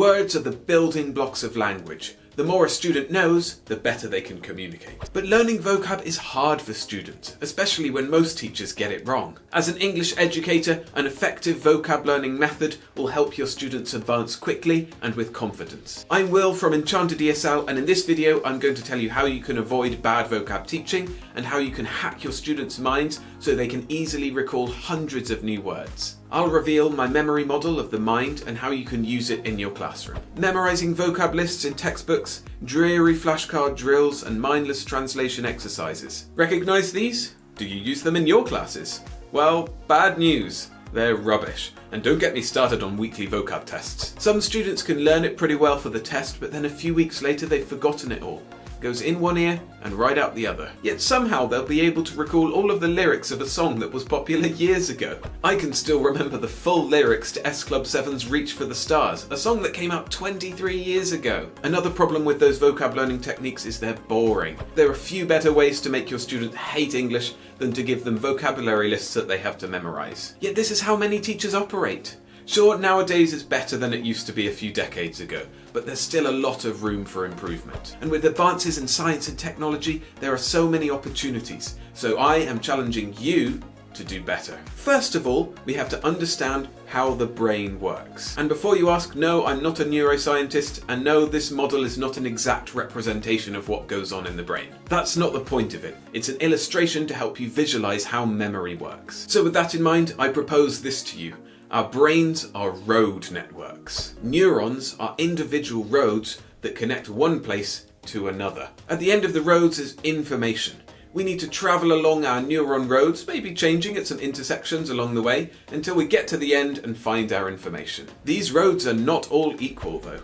Words are the building blocks of language. The more a student knows, the better they can communicate. But learning vocab is hard for students, especially when most teachers get it wrong. As an English educator, an effective vocab learning method will help your students advance quickly and with confidence. I'm Will from Enchanted ESL, and in this video I'm going to tell you how you can avoid bad vocab teaching and how you can hack your students' minds so they can easily recall hundreds of new words. I'll reveal my memory model of the mind and how you can use it in your classroom. Memorizing vocab lists in textbooks, dreary flashcard drills, and mindless translation exercises. Recognize these? Do you use them in your classes? Well, bad news. They're rubbish. And don't get me started on weekly vocab tests. Some students can learn it pretty well for the test, but then a few weeks later they've forgotten it all. Goes in one ear and right out the other. Yet somehow they'll be able to recall all of the lyrics of a song that was popular years ago. I can still remember the full lyrics to S Club 7's Reach for the Stars, a song that came out 23 years ago. Another problem with those vocab learning techniques is they're boring. There are few better ways to make your students hate English than to give them vocabulary lists that they have to memorize. Yet this is how many teachers operate. Sure, nowadays it's better than it used to be a few decades ago, but there's still a lot of room for improvement. And with advances in science and technology, there are so many opportunities. So I am challenging you to do better. First of all, we have to understand how the brain works. And before you ask, no, I'm not a neuroscientist, and no, this model is not an exact representation of what goes on in the brain. That's not the point of it. It's an illustration to help you visualize how memory works. So with that in mind, I propose this to you. Our brains are road networks. Neurons are individual roads that connect one place to another. At the end of the roads is information. We need to travel along our neuron roads, maybe changing at some intersections along the way, until we get to the end and find our information. These roads are not all equal though.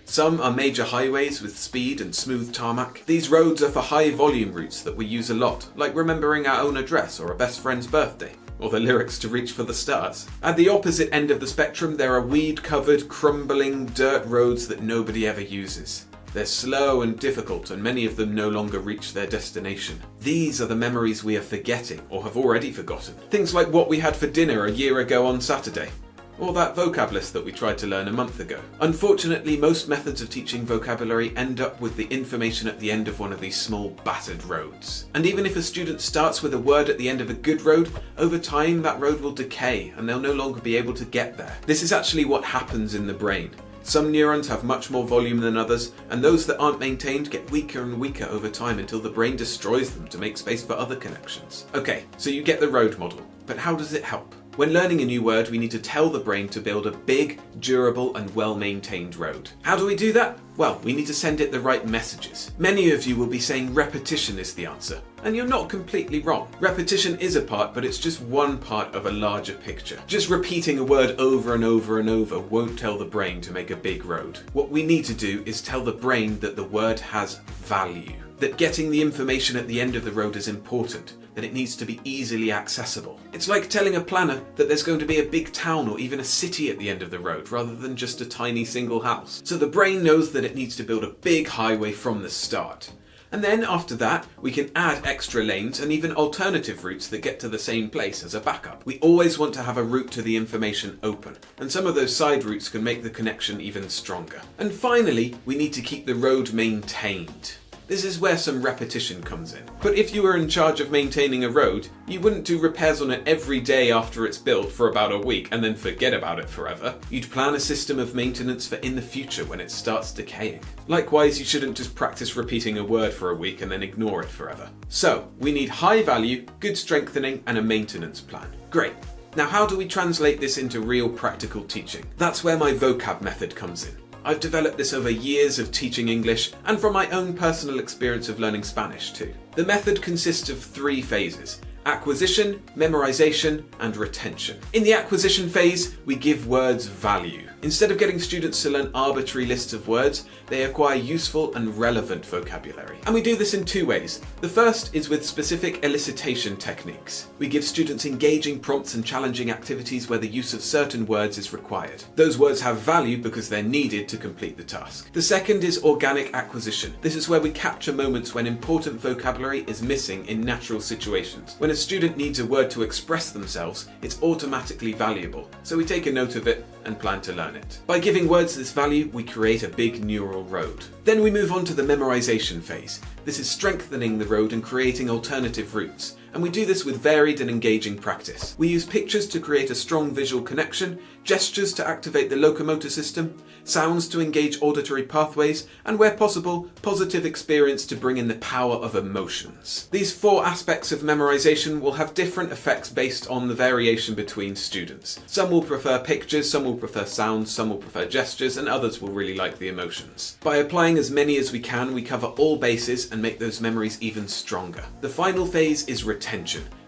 Some are major highways with speed and smooth tarmac. These roads are for high volume routes that we use a lot, like remembering our own address or a best friend's birthday, or the lyrics to Reach for the Stars. At the opposite end of the spectrum, there are weed-covered, crumbling dirt roads that nobody ever uses. They're slow and difficult, and many of them no longer reach their destination. These are the memories we are forgetting, or have already forgotten. Things like what we had for dinner a year ago on Saturday, or that vocab list that we tried to learn a month ago. Unfortunately, most methods of teaching vocabulary end up with the information at the end of one of these small battered roads. And even if a student starts with a word at the end of a good road, over time that road will decay and they'll no longer be able to get there. This is actually what happens in the brain. Some neurons have much more volume than others, and those that aren't maintained get weaker and weaker over time until the brain destroys them to make space for other connections. Okay, so you get the road model, but how does it help? When learning a new word, we need to tell the brain to build a big, durable, and well-maintained road. How do we do that? Well, we need to send it the right messages. Many of you will be saying repetition is the answer, and you're not completely wrong. Repetition is a part, but it's just one part of a larger picture. Just repeating a word over and over and over won't tell the brain to make a big road. What we need to do is tell the brain that the word has value, that getting the information at the end of the road is important, that it needs to be easily accessible. It's like telling a planner that there's going to be a big town or even a city at the end of the road rather than just a tiny single house. So the brain knows that it needs to build a big highway from the start. And then after that, we can add extra lanes and even alternative routes that get to the same place as a backup. We always want to have a route to the information open, and some of those side routes can make the connection even stronger. And finally, we need to keep the road maintained. This is where some repetition comes in. But if you were in charge of maintaining a road, you wouldn't do repairs on it every day after it's built for about a week and then forget about it forever. You'd plan a system of maintenance for in the future when it starts decaying. Likewise, you shouldn't just practice repeating a word for a week and then ignore it forever. So, we need high value, good strengthening, and a maintenance plan. Great. Now how do we translate this into real practical teaching? That's where my vocab method comes in. I've developed this over years of teaching English and from my own personal experience of learning Spanish too. The method consists of 3 phases: acquisition, memorization, and retention. In the acquisition phase, we give words value. Instead of getting students to learn arbitrary lists of words, they acquire useful and relevant vocabulary. And we do this in 2 ways. The first is with specific elicitation techniques. We give students engaging prompts and challenging activities where the use of certain words is required. Those words have value because they're needed to complete the task. The second is organic acquisition. This is where we capture moments when important vocabulary is missing in natural situations. When a student needs a word to express themselves, it's automatically valuable. So we take a note of it and plan to learn it. By giving words this value, we create a big neural road. Then we move on to the memorization phase. This is strengthening the road and creating alternative routes. And we do this with varied and engaging practice. We use pictures to create a strong visual connection, gestures to activate the locomotor system, sounds to engage auditory pathways, and where possible, positive experience to bring in the power of emotions. These 4 aspects of memorization will have different effects based on the variation between students. Some will prefer pictures, some will prefer sounds, some will prefer gestures, and others will really like the emotions. By applying as many as we can, we cover all bases and make those memories even stronger. The final phase is retention.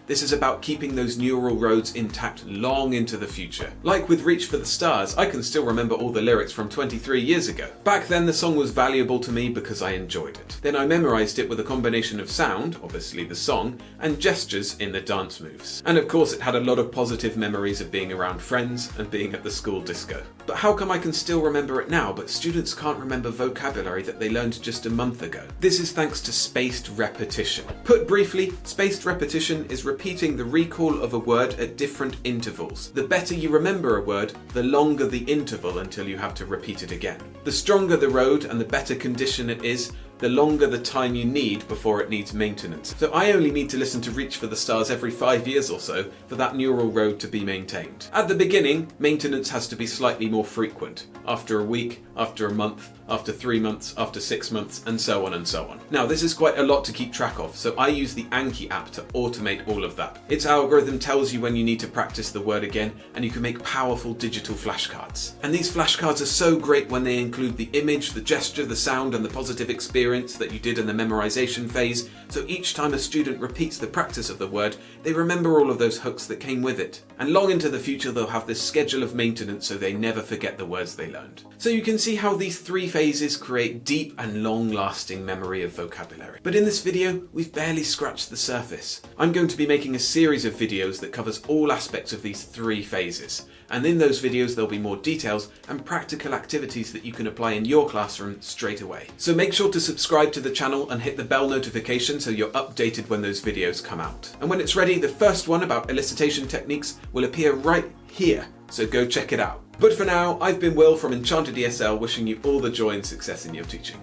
This is about keeping those neural roads intact long into the future. Like with Reach for the Stars, I can still remember all the lyrics from 23 years ago. Back then the song was valuable to me because I enjoyed it. Then I memorized it with a combination of sound, obviously the song, and gestures in the dance moves. And of course it had a lot of positive memories of being around friends and being at the school disco. But how come I can still remember it now, but students can't remember vocabulary that they learned just a month ago? This is thanks to spaced repetition. Put briefly, spaced repetition is repeating the recall of a word at different intervals. The better you remember a word, the longer the interval until you have to repeat it again. The stronger the road and the better condition it is, the longer the time you need before it needs maintenance. So I only need to listen to Reach for the Stars every 5 years or so for that neural road to be maintained. At the beginning, maintenance has to be slightly more frequent. After a week, after a month, after 3 months, after 6 months, and so on and so on. Now this is quite a lot to keep track of, so I use the Anki app to automate all of that. Its algorithm tells you when you need to practice the word again, and you can make powerful digital flashcards. And these flashcards are so great when they include the image, the gesture, the sound, and the positive experience that you did in the memorization phase, so each time a student repeats the practice of the word, they remember all of those hooks that came with it. And long into the future they'll have this schedule of maintenance so they never forget the words they learned. So you can see how these 3 phases create deep and long-lasting memory of vocabulary. But in this video, we've barely scratched the surface. I'm going to be making a series of videos that covers all aspects of these 3 phases. And in those videos there'll be more details and practical activities that you can apply in your classroom straight away. So make sure to subscribe to the channel and hit the bell notification so you're updated when those videos come out. And when it's ready, the first one about elicitation techniques will appear right here, so go check it out. But for now, I've been Will from Enchanted ESL, wishing you all the joy and success in your teaching.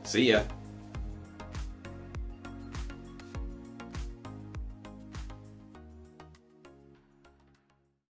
See ya!